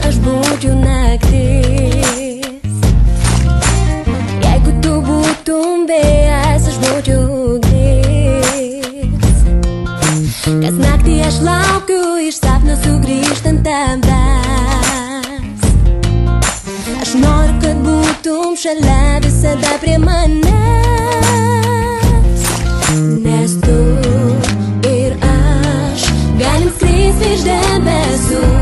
aš būčiau naktis. Jeigu tu būtum vėjas, aš būčiau ugnis. Kas naktį aš laukiu iš sapno sugrįžtant tavęs. Aš noriu, kad būtum šalia visada prie manęs. Nes tu ir aš galim skrist virš debesų.